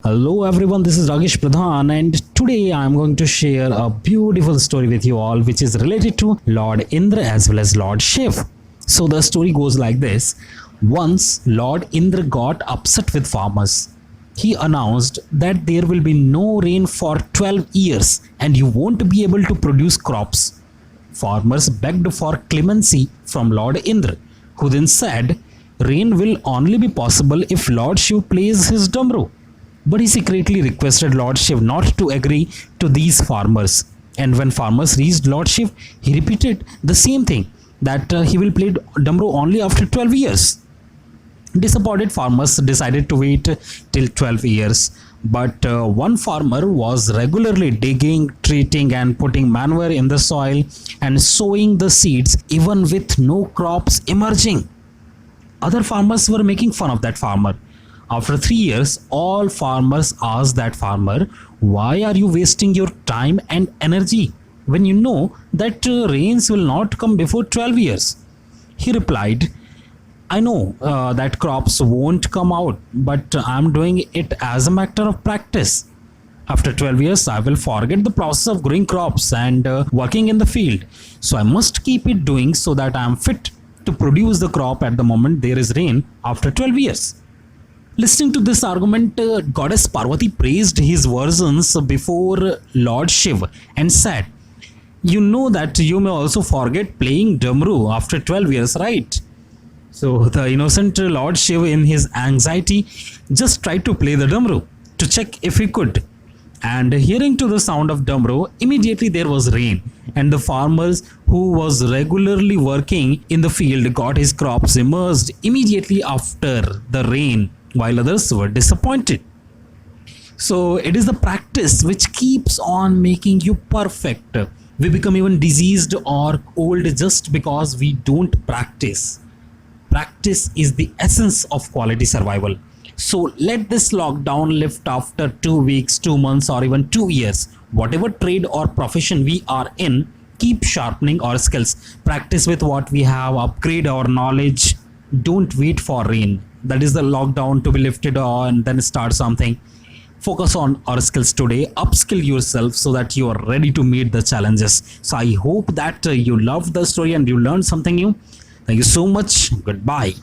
Hello everyone, this is Ragesh Pradhan and today I am going to share a beautiful story with you all which is related to Lord Indra as well as Lord Shiv. So the story goes like this. Once Lord Indra got upset with farmers. He announced that there will be no rain for 12 years and you won't be able to produce crops. Farmers begged for clemency from Lord Indra, who then said, rain will only be possible if Lord Shiv plays his Damru. But he secretly requested Lord Shiv not to agree to these farmers. And when farmers reached Lord Shiv, he repeated the same thing that he will play Damru only after 12 years. Disappointed farmers decided to wait till 12 years. But one farmer was regularly digging, treating, and putting manure in the soil and sowing the seeds even with no crops emerging. Other farmers were making fun of that farmer. After 3 years, all farmers asked that farmer, why are you wasting your time and energy when you know that rains will not come before 12 years? He replied, I know that crops won't come out, but I'm doing it as a matter of practice. After 12 years, I will forget the process of growing crops and working in the field. So I must keep it doing so that I am fit to produce the crop at the moment there is rain after 12 years. Listening to this argument, Goddess Parvati praised his versions before Lord Shiv and said, you know that you may also forget playing Damru after 12 years, right? So the innocent Lord Shiv in his anxiety just tried to play the Damru to check if he could. And hearing to the sound of Damru, immediately there was rain and the farmers who was regularly working in the field got his crops immersed immediately after the rain, while others were disappointed. So it is the practice which keeps on making you perfect. We become even diseased or old just because we don't practice. Practice is the essence of quality survival. So let this lockdown lift after 2 weeks, 2 months, or even 2 years. Whatever trade or profession we are in, keep sharpening our skills. Practice with what we have, upgrade our knowledge. Don't wait for rain. That is the lockdown to be lifted and then start something. Focus on our skills today, upskill yourself so that you are ready to meet the challenges. So I hope that you loved the story and you learned something new. Thank you so much. Goodbye.